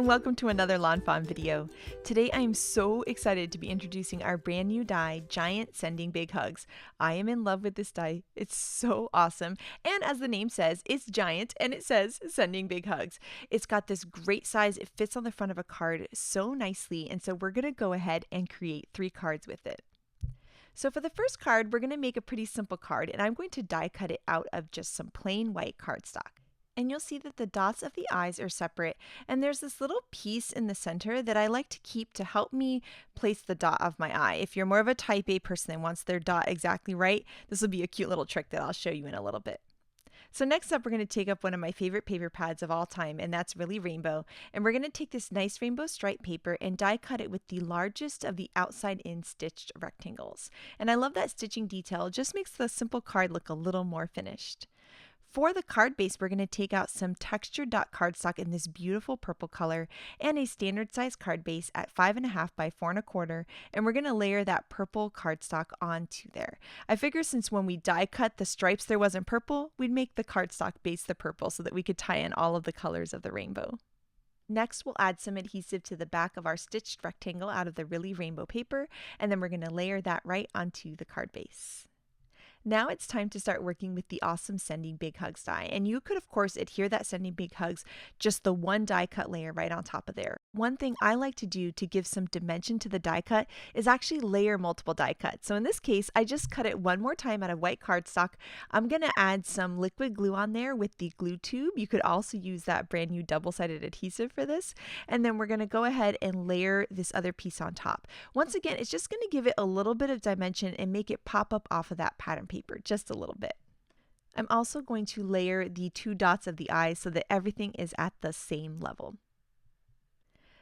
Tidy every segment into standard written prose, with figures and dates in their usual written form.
and welcome to another Lawn Fawn video. Today I am so excited to be introducing our brand new die, Giant Sending Big Hugs. I am in love with this die. It's so awesome, and as the name says, it's giant and it says Sending Big Hugs. It's got this great size. It fits on the front of a card so nicely, and so we're going to go ahead and create 3 cards with it. So for the first card, we're going to make a pretty simple card, and I'm going to die cut it out of just some plain white cardstock. And you'll see that the dots of the eyes are separate, and there's this little piece in the center that I like to keep to help me place the dot of my eye. If you're more of a type A person that wants their dot exactly right, this will be a cute little trick that I'll show you in a little bit. So next up, we're going to take up one of my favorite paper pads of all time, and that's really rainbow. And we're going to take this nice rainbow stripe paper and die cut it with the largest of the outside in stitched rectangles. And I love that stitching detail. It just makes the simple card look a little more finished. For the card base, we're going to take out some textured dot cardstock in this beautiful purple color and a standard size card base at 5.5 by 4.25, and we're going to layer that purple cardstock onto there. I figure since when we die cut the stripes there wasn't purple, we'd make the cardstock base the purple so that we could tie in all of the colors of the rainbow. Next, we'll add some adhesive to the back of our stitched rectangle out of the really rainbow paper, and then we're going to layer that right onto the card base. Now it's time to start working with the awesome Sending Big Hugs die, and you could of course adhere that Sending Big Hugs just the one die cut layer right on top of there. One thing I like to do to give some dimension to the die cut is actually layer multiple die cuts. So in this case, I just cut it one more time out of white cardstock. I'm going to add some liquid glue on there with the glue tube. You could also use that brand new double-sided adhesive for this, and then we're going to go ahead and layer this other piece on top. Once again, it's just going to give it a little bit of dimension and make it pop up off of that pattern paper just a little bit. I'm also going to layer the 2 dots of the eyes so that everything is at the same level.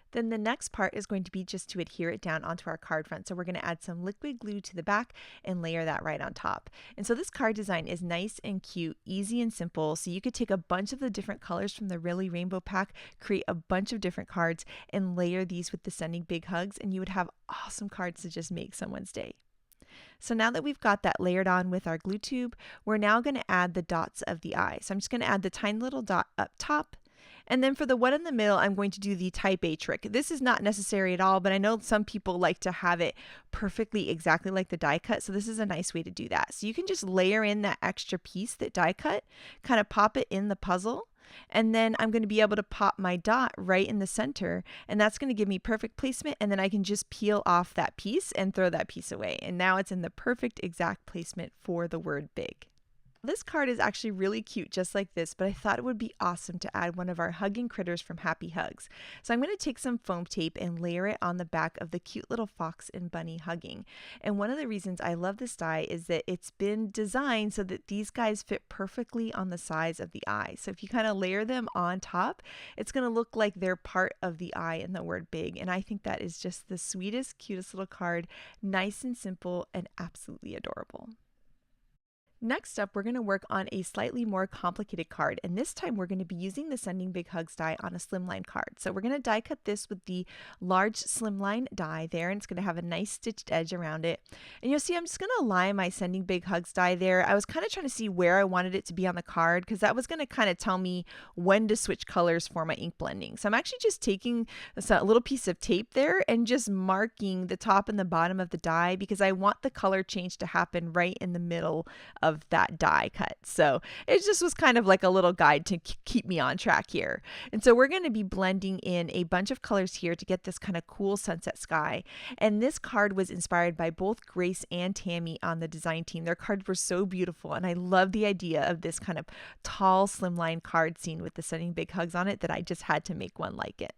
Then the next part is going to be just to adhere it down onto our card front. So we're going to add some liquid glue to the back and layer that right on top. And so this card design is nice and cute, easy and simple. So you could take a bunch of the different colors from the Really Rainbow pack, create a bunch of different cards, and layer these with the Sending Big Hugs, and you would have awesome cards to just make someone's day. So now that we've got that layered on with our glue tube, we're now going to add the dots of the eye. So I'm just going to add the tiny little dot up top. And then for the one in the middle, I'm going to do the type A trick. This is not necessary at all, but I know some people like to have it perfectly exactly like the die cut. So this is a nice way to do that. So you can just layer in that extra piece that die cut, kind of pop it in the puzzle. And then I'm going to be able to pop my dot right in the center, and that's going to give me perfect placement, and then I can just peel off that piece and throw that piece away. And now it's in the perfect exact placement for the word big. This card is actually really cute just like this, but I thought it would be awesome to add one of our hugging critters from Happy Hugs. So I'm going to take some foam tape and layer it on the back of the cute little fox and bunny hugging. And one of the reasons I love this die is that it's been designed so that these guys fit perfectly on the size of the eye. So if you kind of layer them on top, it's going to look like they're part of the eye in the word big. And I think that is just the sweetest, cutest little card, nice and simple and absolutely adorable. Next up, we're going to work on a slightly more complicated card, and this time we're going to be using the Sending Big Hugs die on a slimline card. So we're going to die cut this with the large slimline die there, and it's going to have a nice stitched edge around it. And you'll see I'm just going to line my Sending Big Hugs die there. I was kind of trying to see where I wanted it to be on the card because that was going to kind of tell me when to switch colors for my ink blending. So I'm actually just taking a little piece of tape there and just marking the top and the bottom of the die because I want the color change to happen right in the middle of that die cut. So it just was kind of like a little guide to keep me on track here. And so we're going to be blending in a bunch of colors here to get this kind of cool sunset sky. And this card was inspired by both Grace and Tammy on the design team. Their cards were so beautiful, and I love the idea of this kind of tall slimline card scene with the Sending Big Hugs on it that I just had to make one like it.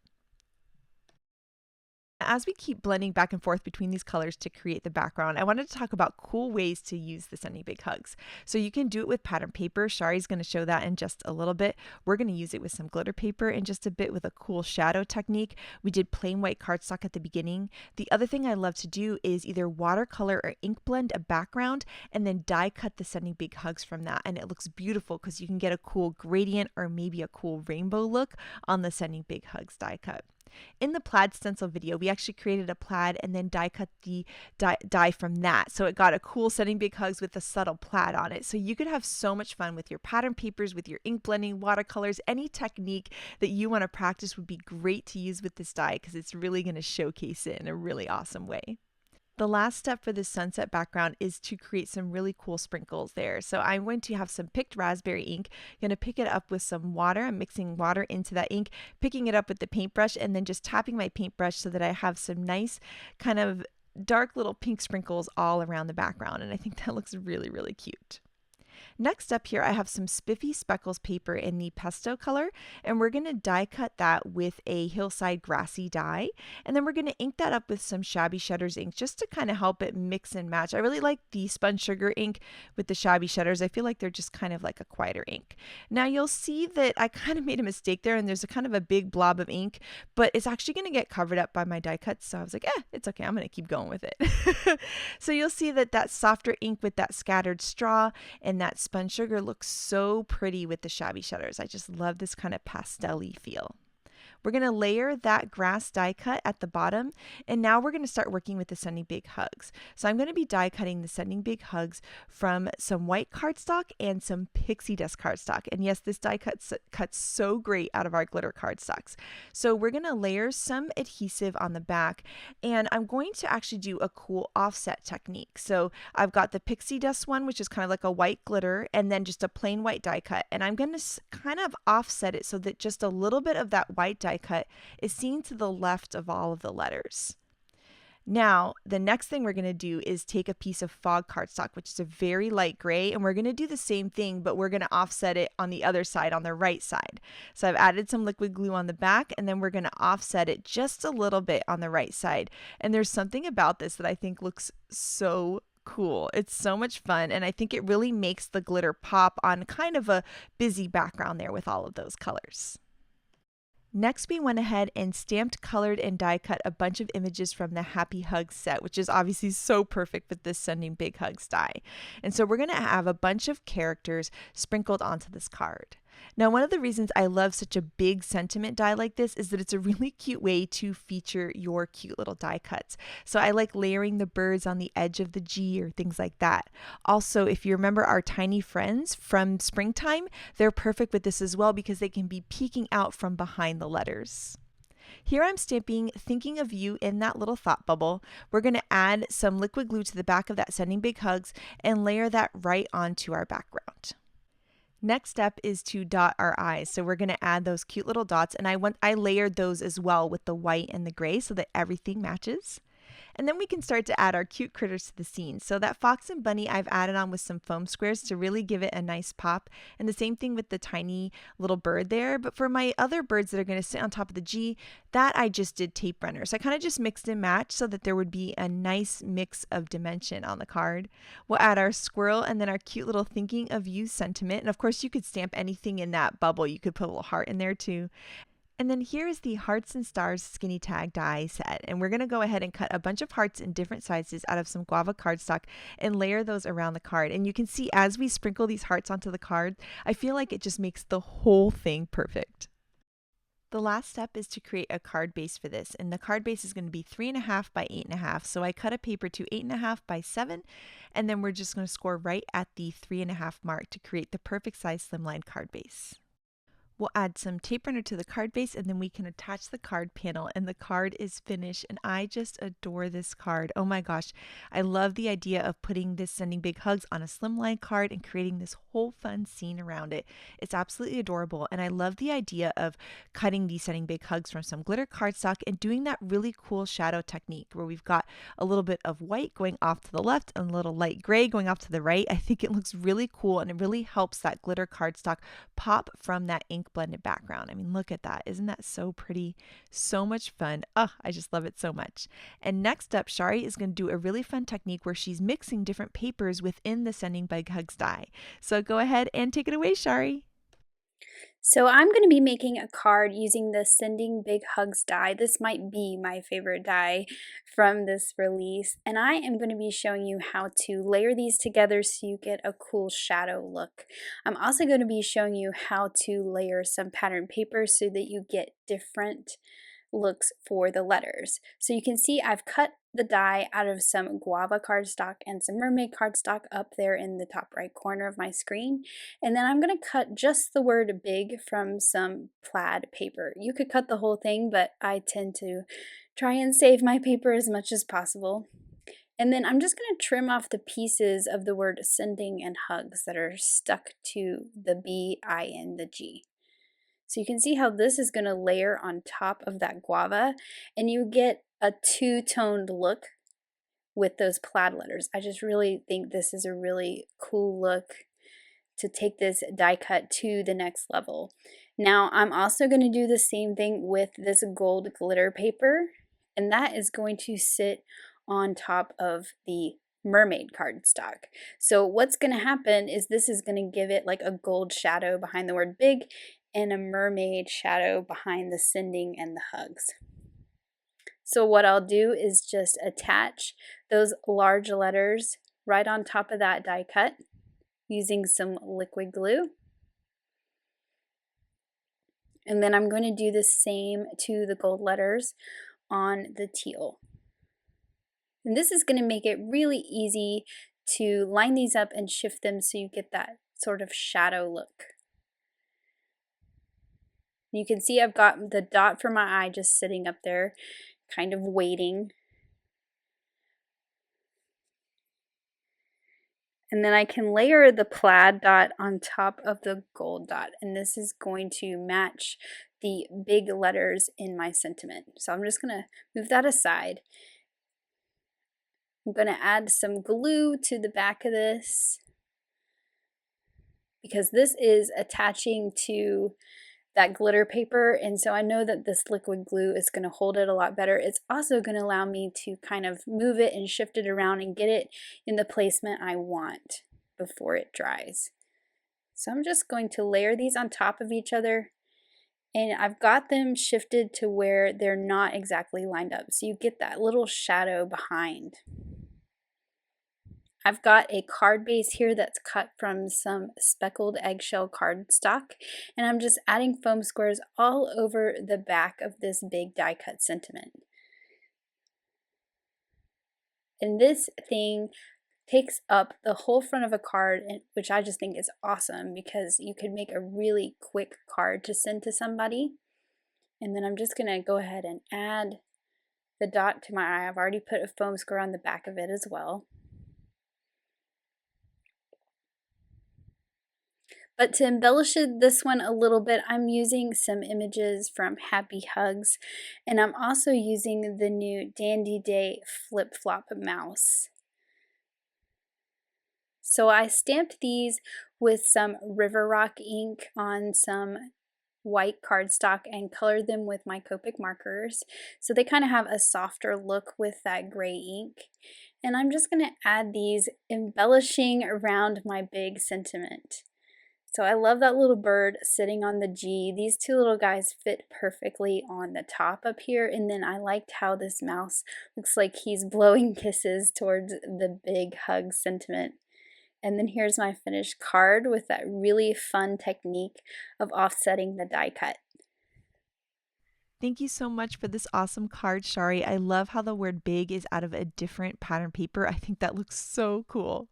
As we keep blending back and forth between these colors to create the background, I wanted to talk about cool ways to use the Sending Big Hugs. So you can do it with pattern paper. Shari's going to show that in just a little bit. We're going to use it with some glitter paper and just a bit with a cool shadow technique. We did plain white cardstock at the beginning. The other thing I love to do is either watercolor or ink blend a background and then die cut the Sending Big Hugs from that. And it looks beautiful because you can get a cool gradient or maybe a cool rainbow look on the Sending Big Hugs die cut. In the plaid stencil video, we actually created a plaid and then die cut the die from that. So it got a cool Sending Big Hugs with a subtle plaid on it. So you could have so much fun with your pattern papers, with your ink blending, watercolors, any technique that you want to practice would be great to use with this die because it's really going to showcase it in a really awesome way. The last step for this sunset background is to create some really cool sprinkles there. So I'm going to have some picked raspberry ink. I'm going to pick it up with some water. I'm mixing water into that ink, picking it up with the paintbrush, and then just tapping my paintbrush so that I have some nice kind of dark little pink sprinkles all around the background. And I think that looks really, really cute. Next up here, I have some spiffy speckles paper in the pesto color, and we're going to die cut that with a Hillside Grassy die. And then we're going to ink that up with some Shabby Shutters ink just to kind of help it mix and match. I really like the spun sugar ink with the Shabby Shutters. I feel like they're just kind of like a quieter ink. Now you'll see that I kind of made a mistake there, and there's a kind of a big blob of ink, but it's actually going to get covered up by my die cuts. So I was like, it's okay. I'm going to keep going with it. So you'll see that that softer ink with that scattered straw and that spun sugar looks so pretty with the Shabby Shutters. I just love this kind of pastel-y feel. We're going to layer that grass die cut at the bottom, and now we're going to start working with the Sending Big Hugs. So I'm going to be die cutting the Sending Big Hugs from some white cardstock and some pixie dust cardstock. And yes, this die cuts so great out of our glitter cardstocks. So we're going to layer some adhesive on the back, and I'm going to actually do a cool offset technique. So I've got the pixie dust one, which is kind of like a white glitter, and then just a plain white die cut. And I'm going to kind of offset it so that just a little bit of that white die cut is seen to the left of all of the letters. Now, the next thing we're going to do is take a piece of fog cardstock, which is a very light gray, and we're going to do the same thing, but we're going to offset it on the other side, on the right side. So I've added some liquid glue on the back, and then we're going to offset it just a little bit on the right side. And there's something about this that I think looks so cool. It's so much fun, and I think it really makes the glitter pop on kind of a busy background there with all of those colors. Next, we went ahead and stamped, colored, and die cut a bunch of images from the Happy Hugs set, which is obviously so perfect with this Sending Big Hugs die. And so we're going to have a bunch of characters sprinkled onto this card. Now, one of the reasons I love such a big sentiment die like this is that it's a really cute way to feature your cute little die cuts. So I like layering the birds on the edge of the G or things like that. Also, if you remember our tiny friends from springtime, they're perfect with this as well because they can be peeking out from behind the letters. Here I'm stamping Thinking of You in that little thought bubble. We're going to add some liquid glue to the back of that Sending Big Hugs and layer that right onto our background. Next step is to dot our eyes. So we're going to add those cute little dots, and I layered those as well with the white and the gray so that everything matches. And then we can start to add our cute critters to the scene. So that fox and bunny I've added on with some foam squares to really give it a nice pop. And the same thing with the tiny little bird there. But for my other birds that are going to sit on top of the G, that I just did tape runners. So I kind of just mixed and matched so that there would be a nice mix of dimension on the card. We'll add our squirrel and then our cute little Thinking of You sentiment. And of course you could stamp anything in that bubble. You could put a little heart in there too. And then here is the Hearts and Stars Skinny Tag die set. And we're going to go ahead and cut a bunch of hearts in different sizes out of some Guava Cardstock and layer those around the card. And you can see as we sprinkle these hearts onto the card, I feel like it just makes the whole thing perfect. The last step is to create a card base for this. And the card base is going to be 3.5 by 8.5. So I cut a paper to 8.5 by 7. And then we're just going to score right at the 3.5 mark to create the perfect size slimline card base. We'll add some tape runner to the card base and then we can attach the card panel and the card is finished and I just adore this card. Oh my gosh, I love the idea of putting this Sending Big Hugs on a slimline card and creating this whole fun scene around it. It's absolutely adorable and I love the idea of cutting these Sending Big Hugs from some glitter cardstock and doing that really cool shadow technique where we've got a little bit of white going off to the left and a little light gray going off to the right. I think it looks really cool and it really helps that glitter cardstock pop from that ink blended background. I mean, look at that. Isn't that so pretty? So much fun. Oh, I just love it so much. And next up, Shari is going to do a really fun technique where she's mixing different papers within the Sending Big Hugs die. So go ahead and take it away, Shari. So I'm going to be making a card using the Sending Big Hugs die. This might be my favorite die from this release. And I am going to be showing you how to layer these together so you get a cool shadow look. I'm also going to be showing you how to layer some pattern paper so that you get different looks for the letters. So you can see I've cut the die out of some Guava cardstock and some mermaid cardstock up there in the top right corner of my screen. And then I'm going to cut just the word big from some plaid paper. You could cut the whole thing, but I tend to try and save my paper as much as possible. And then I'm just going to trim off the pieces of the word sending and hugs that are stuck to the B, I, and the G. So you can see how this is going to layer on top of that guava, and you get a two-toned look with those plaid letters. I just really think this is a really cool look to take this die cut to the next level. Now I'm also going to do the same thing with this gold glitter paper, and that is going to sit on top of the mermaid cardstock. So what's going to happen is this is going to give it like a gold shadow behind the word big and a mermaid shadow behind the sending and the hugs. So what I'll do is just attach those large letters right on top of that die cut using some liquid glue. And then I'm going to do the same to the gold letters on the teal. And this is going to make it really easy to line these up and shift them so you get that sort of shadow look. You can see I've got the dot for my eye just sitting up there, kind of waiting. And then I can layer the plaid dot on top of the gold dot, and this is going to match the big letters in my sentiment. So I'm just going to move that aside. I'm going to add some glue to the back of this because this is attaching to that glitter paper, and so I know that this liquid glue is going to hold it a lot better. It's also going to allow me to kind of move it and shift it around and get it in the placement I want before it dries. So I'm just going to layer these on top of each other, and I've got them shifted to where they're not exactly lined up, so you get that little shadow behind. I've got a card base here that's cut from some speckled eggshell cardstock, and I'm just adding foam squares all over the back of this big die cut sentiment. And this thing takes up the whole front of a card, which I just think is awesome because you could make a really quick card to send to somebody. And then I'm just going to go ahead and add the dot to my eye. I've already put a foam square on the back of it as well. But to embellish this one a little bit, I'm using some images from Happy Hugs, and I'm also using the new Dandy Day Flip Flop mouse. So I stamped these with some River Rock ink on some white cardstock and colored them with my Copic markers. So they kind of have a softer look with that gray ink. And I'm just going to add these, embellishing around my big sentiment. So I love that little bird sitting on the G. These two little guys fit perfectly on the top up here, and then I liked how this mouse looks like he's blowing kisses towards the big hug sentiment. And then here's my finished card with that really fun technique of offsetting the die cut. Thank you so much for this awesome card, Shari. I love how the word big is out of a different pattern paper. I think that looks so cool.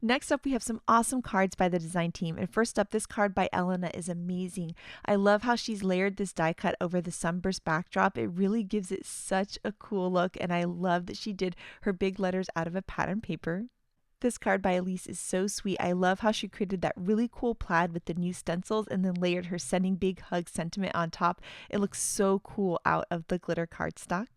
Next up, we have some awesome cards by the design team. And first up, this card by Elena is amazing. I love how she's layered this die cut over the sunburst backdrop. It really gives it such a cool look, and I love that she did her big letters out of a pattern paper. This card by Elise is so sweet. I love how she created that really cool plaid with the new stencils and then layered her sending big hug sentiment on top. It looks so cool out of the glitter cardstock.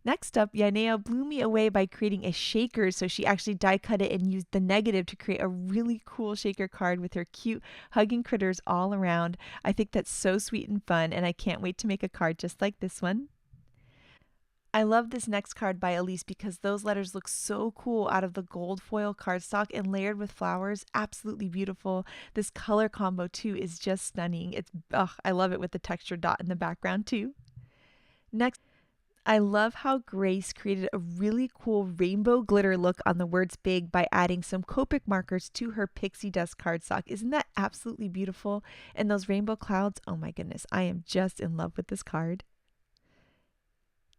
Next up, Yanea blew me away by creating a shaker, so she actually die cut it and used the negative to create a really cool shaker card with her cute hugging critters all around. I think that's so sweet and fun, and I can't wait to make a card just like this one. I love this next card by Elise because those letters look so cool out of the gold foil cardstock and layered with flowers. Absolutely beautiful. This color combo too is just stunning. I love it with the textured dot in the background too. Next, I love how Grace created a really cool rainbow glitter look on the words big by adding some Copic markers to her pixie dust cardstock. Isn't that absolutely beautiful? And those rainbow clouds, oh my goodness, I am just in love with this card.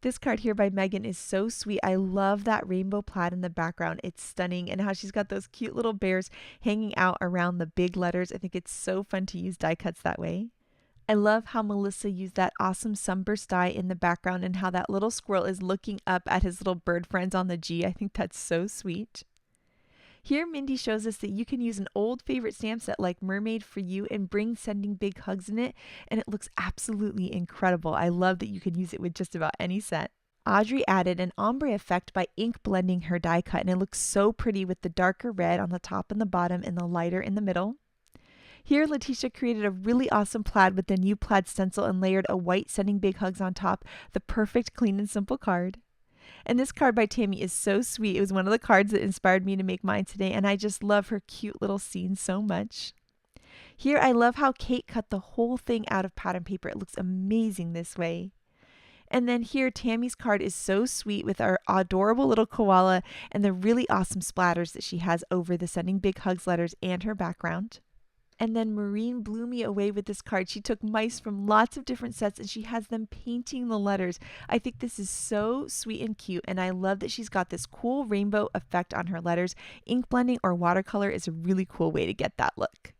This card here by Megan is so sweet. I love that rainbow plaid in the background. It's stunning, and how she's got those cute little bears hanging out around the big letters. I think it's so fun to use die cuts that way. I love how Melissa used that awesome sunburst die in the background and how that little squirrel is looking up at his little bird friends on the G. I think that's so sweet. Here, Mindy shows us that you can use an old favorite stamp set like Mermaid for You and bring Sending Big Hugs in it, and it looks absolutely incredible. I love that you can use it with just about any set. Audrey added an ombre effect by ink blending her die cut, and it looks so pretty with the darker red on the top and the bottom and the lighter in the middle. Here, Letitia created a really awesome plaid with the new plaid stencil and layered a white Sending Big Hugs on top, the perfect clean and simple card. And this card by Tammy is so sweet. It was one of the cards that inspired me to make mine today, and I just love her cute little scene so much. Here, I love how Kate cut the whole thing out of pattern paper. It looks amazing this way. And then here, Tammy's card is so sweet with our adorable little koala and the really awesome splatters that she has over the Sending Big Hugs letters and her background. And then Maureen blew me away with this card. She took mice from lots of different sets and she has them painting the letters. I think this is so sweet and cute, and I love that she's got this cool rainbow effect on her letters. Ink blending or watercolor is a really cool way to get that look.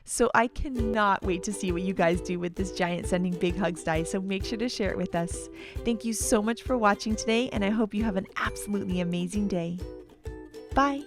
So I cannot wait to see what you guys do with this giant Sending Big Hugs die, so make sure to share it with us. Thank you so much for watching today, and I hope you have an absolutely amazing day. Bye!